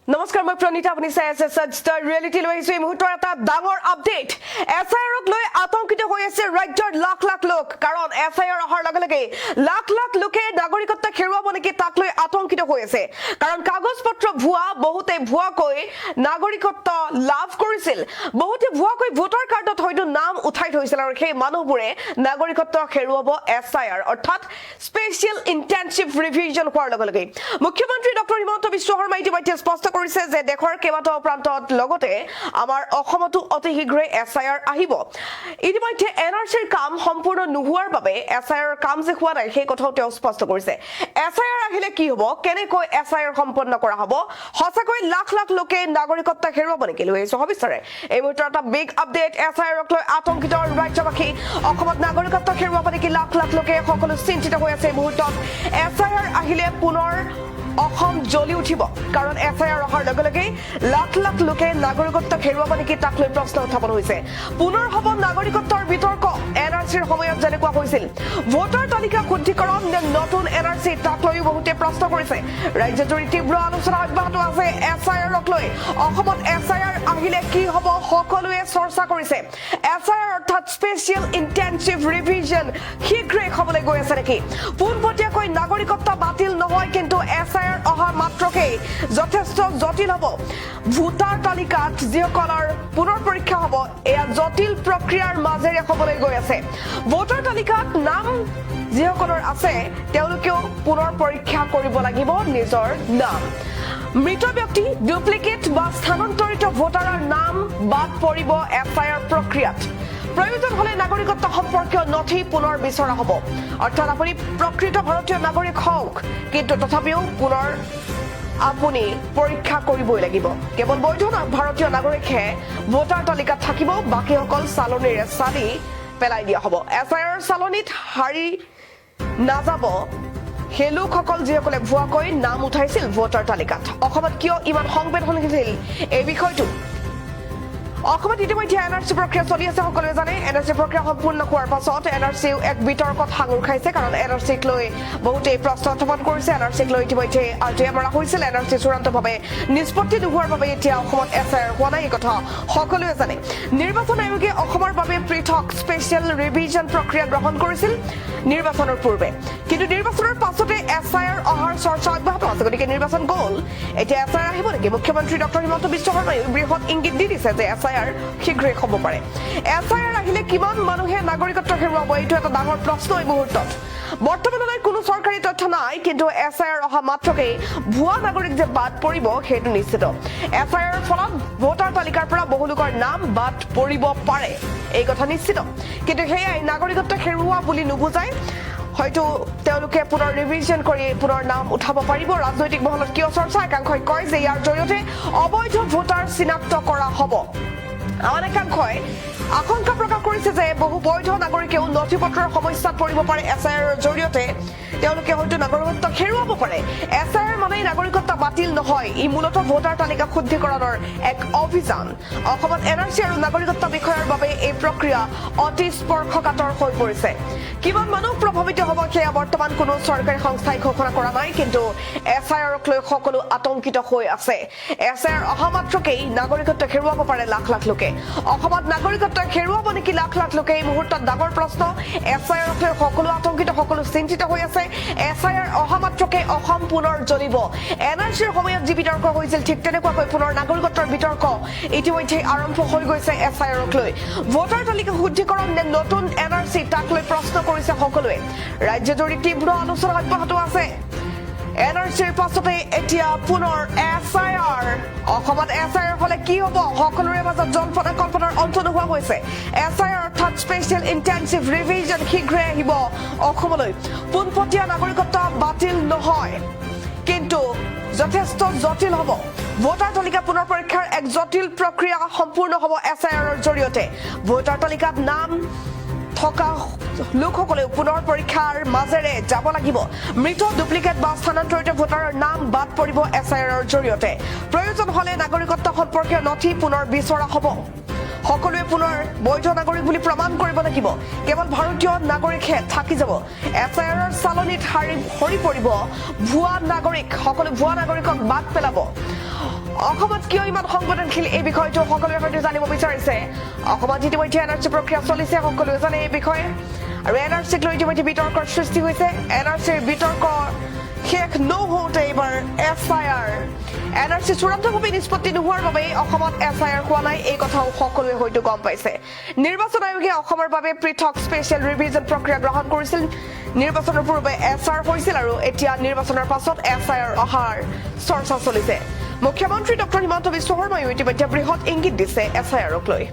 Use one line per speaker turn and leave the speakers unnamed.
নমস্কাৰ মই প্ৰণীতা আপুনি চাই আছে সচ্চা ৰিয়েলিটি লৈ আহিছো এই মুহূৰ্তৰ এটা ডাঙৰ আপডেট এছআইআৰক লৈ আতংকিত হৈ আছে ৰাজ্যৰ লাখ লাখ লোক কাৰণ এছআইআৰ অহাৰ লগে লগে লাখ লাখ লোকে নাগৰিকত্ব হেৰুৱাব নেকি তাক লৈ আতংকিত হৈ আছে কাৰণ কাগজ পত্ৰ ভুৱা বহুতে ভুৱাকৈ নাগৰিকত্ব লাভ কৰিছিল বহুতে ভুৱাকৈ ভোটাৰ কাৰ্ডত হয়তো নাম উঠাই থৈছিল আৰু সেই মানুহবোৰে নাগৰিকত্ব হেৰুৱাব এছআইআৰ অৰ্থাৎ স্পেশাল ইন্টেনসিভ ৰিভিজন হোৱাৰ লগে লগে মুখ্যমন্ত্ৰী ডক্টৰ হিমন্ত বিশ্ব শৰ্মাই ইতিমধ্যে স্পষ্ট কৰিছে যে দেশৰ কেইবাটাও প্ৰান্তত লগতে আমাৰ অসমতো অতি শীঘ্ৰে এছআইআৰ আহিব ইতিমধ্যে এনআৰচিৰ কাম সম্পূৰ্ণ নোহোৱাৰ বাবে এছআইআৰ কাম যে হোৱা নাই সেই কথাও তেওঁ স্পষ্ট কৰিছে এছআইআৰ আহিলে কি হ'ব কেনেকৈ এছআইআৰ সম্পন্ন কৰা হ'ব সঁচাকৈ লাখ লাখ লোকে নাগৰিকত্ব হেৰুৱাব নেকি লৈ আহিছো সবিস্তাৰে এই মুহূৰ্তৰ এটা বিগ আপডেট এছআইআৰক লৈ আতংকিত ৰাজ্যবাসী অসমত নাগৰিকত্ব হেৰুৱাব নেকি লাখ লাখ লোকে সকলো চিন্তিত হৈ আছে এই মুহূৰ্তত এছআইআৰ আহিলে পুনৰ অসম জ্বলি উঠিব কাৰণ এছআইআৰ অহাৰ লগে লগে লাখ লাখ লোকে নাগৰিকত্ব হেৰুৱাব নেকি তাক লৈ প্ৰশ্ন উত্থাপন হৈছে পুনৰ হ'ব নাগৰিকত্বৰ বিতৰ্ক এনআৰচিৰ সময়ত যেনেকুৱা হৈছিল ভোটাৰ তালিকা শুদ্ধিকৰণ নে নতুন এনআৰচি তাক লৈ বহুতে প্ৰশ্ন কৰিছে ৰাজ্যজুৰি তীব্ৰ আলোচনা অব্যাহত আছে এছআইআৰক লৈ অসমত এছআইআৰ আহিলে কি হ'ব সকলোৱে চৰ্চা কৰিছে এছআইআৰ অৰ্থাৎ স্পেশাল ইন্টেনসিভ ৰিভিজন শীঘ্ৰে হ'বলৈ গৈ আছে নেকি পোনপটীয়াকৈ নাগৰিকত্ব বাতিল নহয় কিন্তু এছআইআৰ অহা মাত্ৰকে যথেষ্ট জটিল হ'ব ভোটাৰ তালিকাত যিসকলৰ পুনৰ পৰীক্ষা হ'ব এয়া জটিল প্ৰক্ৰিয়াৰ মাজেৰে হ'বলৈ গৈ আছে ভোটাৰ তালিকাত নাম যিসকলৰ আছে তেওঁলোকেও পুনৰ পৰীক্ষা কৰিব লাগিব নিজৰ নাম মৃত ব্যক্তি ডুপ্লিকেট বা স্থানান্তৰিত ভোটাৰৰ নাম বাদ পৰিব এছআইআৰ প্ৰক্ৰিয়াত প্ৰয়োজন হলে নাগৰিকত্ব সম্পৰ্কীয় নথি পুনৰ বিচৰা হ'ব অৰ্থাৎ আপুনি প্ৰকৃত ভাৰতীয় নাগৰিক হওক কিন্তু তথাপিও পুনৰ আপুনি পৰীক্ষা কৰিবই লাগিব কেৱল বৈধ ভাৰতীয় নাগৰিকহে ভোটাৰ তালিকাত থাকিব বাকীসকল চালনীৰে চালি পেলাই দিয়া হ'ব এছআইআৰ চালনীত হাৰি নাযাব সেই লোকসকল যিসকলে ভুৱাকৈ নাম উঠাইছিল ভোটাৰ তালিকাত অসমত কিয় ইমান সংবেদনশীল এই বিষয়টো অসমত ইতিমধ্যে এনআৰচি প্ৰক্ৰিয়া চলি আছে সকলোৱে জানে এনআৰচি প্ৰক্ৰিয়া সম্পূৰ্ণ হোৱাৰ পাছত এনআৰচিও এক বিতৰ্কত সাঙুৰ খাইছে কাৰণ এনআৰচিক লৈ বহুতে প্ৰশ্ন উত্থাপন কৰিছে এনআৰচিক লৈ ইতিমধ্যে আৰটিআই মৰা হৈছিল এনআৰচি চূড়ান্তভাৱে নিষ্পত্তি নোহোৱাৰ বাবে এতিয়া অসমত এছআইআৰ হোৱা নাই এই কথা সকলোৱে জানে নিৰ্বাচন আয়োগে অসমৰ বাবে পৃথক স্পেশাল ৰিভিজন প্ৰক্ৰিয়া গ্ৰহণ কৰিছিল নিৰ্বাচনৰ পূৰ্বে কিন্তু নিৰ্বাচনৰ পাছতে এছআইআৰ অহাৰ চৰ্চা অব্যাহত আছে গতিকে নিৰ্বাচন গ'ল এতিয়া এছআইআৰ আহিব নেকি মুখ্যমন্ত্ৰী ডক্টৰ হিমন্ত বিশ্ব শৰ্মাই বৃহৎ ইংগিত দি দিছে যে এছআইআৰ শীঘ্ৰে হ'ব পাৰে এছআইআৰ আহিলে কিমান মানুহে নাগৰিকত্ব হেৰুৱাব এইটো এটা ডাঙৰ প্ৰশ্ন এই মুহূৰ্তত বৰ্তমানলৈ কোনো চৰকাৰী তথ্য নাই কিন্তু এছআইআৰ অহা মাত্ৰকে ভুৱা নাগৰিক যে বাদ পৰিব সেইটো নিশ্চিত এছআইআৰ ফলত ভোটাৰ তালিকাৰ পৰা বহু লোকৰ নাম বাদ পৰিব পাৰে এই কথা নিশ্চিত কিন্তু সেয়াই নাগৰিকত্ব হেৰুওৱা বুলি নুবুজায় হয়তো তেওঁলোকে পুনৰ ৰিভিজন কৰি পুনৰ নাম উঠাব পাৰিব ৰাজনৈতিক মহলত কিয় চৰ্চা একাংশই কয় যে ইয়াৰ জৰিয়তে অবৈধ ভোটাৰ চিনাক্ত কৰা হ'ব আন একাংশই আশংকা প্ৰকাশ কৰিছে যে বহু বৈধ নাগৰিকেও নথি পত্ৰৰ সমস্যাত পৰিব পাৰে এছআইআৰৰ জৰিয়তে তেওঁলোকে হয়তো নাগৰিকত্ব হেৰুৱাব পাৰে এছআইআৰ মানে নাগৰিকত্ব বাতিল নহয় ই মূলতঃ ভোটাৰ তালিকা শুদ্ধিকৰণৰ এক অভিযান অসমত এনআৰচি আৰু নাগৰিকত্ব বিষয়ৰ বাবে এই প্ৰক্ৰিয়া অতি স্পৰ্শকাতৰ হৈ পৰিছে কিমান মানুহ প্ৰভাৱিত হ'ব সেয়া বৰ্তমান কোনো চৰকাৰী সংস্থাই ঘোষণা কৰা নাই কিন্তু এছআইআৰক লৈ সকলো আতংকিত হৈ আছে এছআইআৰ অহা মাত্ৰকেই নাগৰিকত্ব হেৰুৱাব পাৰে লাখ লাখ লোকে অসমত নাগৰিকত্ব হেৰুৱাব নেকি লাখ লাখ লোকে এই মুহূৰ্তত ডাঙৰ প্ৰশ্ন এছআইআৰক লৈ সকলো আতংকিত সকলো চিন্তিত হৈ আছে এছআইআৰ অহা মাত্ৰকে অসম পুনৰ জ্বলিব এনআৰচিৰ সময়ত যি বিতৰ্ক হৈছিল ঠিক তেনেকুৱাকৈ পুনৰ নাগৰিকত্বৰ বিতৰ্ক ইতিমধ্যে আৰম্ভ হৈ গৈছে এছআইআৰক লৈ ভোটাৰ তালিকা শুদ্ধিকৰণ নে নতুন এনআৰচি তাক লৈ প্ৰশ্ন কৰিছে সকলোৱে ৰাজ্যজুৰি তীব্ৰ আলোচনা অব্যাহত আছে এনআৰচিৰ পাছতে এতিয়া পুনৰ এছআইআৰ অসমত এছআইআৰ হলে কি হ'ব সকলোৰে মাজত জল্পনা কল্পনাৰ অন্ত নোহোৱা হৈছে এছআইআৰ অৰ্থাৎ স্পেশাল ইন্টেনসিভ ৰিভিজন শীঘ্ৰে আহিব অসমলৈ পোনপটীয়া নাগৰিকত্ব বাতিল নহয় কিন্তু যথেষ্ট জটিল হ'ব ভোটাৰ তালিকা পুনৰ পৰীক্ষাৰ এক জটিল প্ৰক্ৰিয়া সম্পূৰ্ণ হ'ব এছআইআৰৰ জৰিয়তে ভোটাৰ তালিকাত নাম থকা লোকসকলেও পুনৰ পৰীক্ষাৰ মাজেৰে যাব লাগিব মৃত ডুপ্লিকেট বা স্থানান্তৰিত ভোটাৰৰ নাম বাদ পৰিব এছআইআৰৰ জৰিয়তে প্ৰয়োজন হলে নাগৰিকত্ব সম্পৰ্কীয় নথি পুনৰ বিচৰা হ'ব সকলোৱে পুনৰ বৈধ নাগৰিক বুলি প্ৰমাণ কৰিব লাগিব কেৱল ভাৰতীয় নাগৰিকহে থাকি যাব এছআইআৰৰ চালনীত সৰি পৰিব ভুৱা নাগৰিক সকলো ভুৱা নাগৰিকক বাদ পেলাব অসমত কিয় ইমান সংবেদনশীল এই বিষয়টো সকলোৱে হয়তো জানিব বিচাৰিছে অসমত ইতিমধ্যে এনআৰচি প্ৰক্ৰিয়া চলিছে সকলোৱে জানে এই বিষয়ে আৰু এনআৰচিক লৈ ইতিমধ্যে বিতৰ্কৰ সৃষ্টি হৈছে এনআৰচিৰ বিতৰ্ক শেষ নহওঁতে এইবাৰ এছআইআৰ এনআৰচি চূড়ান্তভাৱে নিষ্পত্তি নোহোৱাৰ বাবে অসমত এছআইআৰ হোৱা নাই এই কথাও সকলোৱে হয়তো গম পাইছে নিৰ্বাচন আয়োগে অসমৰ বাবে পৃথক স্পেচিয়েল ৰিভিজন প্ৰক্ৰিয়া গ্ৰহণ কৰিছিল নিৰ্বাচনৰ পূৰ্বে এছআৰ হৈছিল আৰু এতিয়া নিৰ্বাচনৰ পাছত এছআইআৰ অহাৰ চৰ্চা চলিছে মুখ্যমন্ত্ৰী ডক্টৰ হিমন্ত বিশ্ব শৰ্মায়ো ইতিমধ্যে বৃহৎ ইংগিত দিছে এছআইআৰক লৈ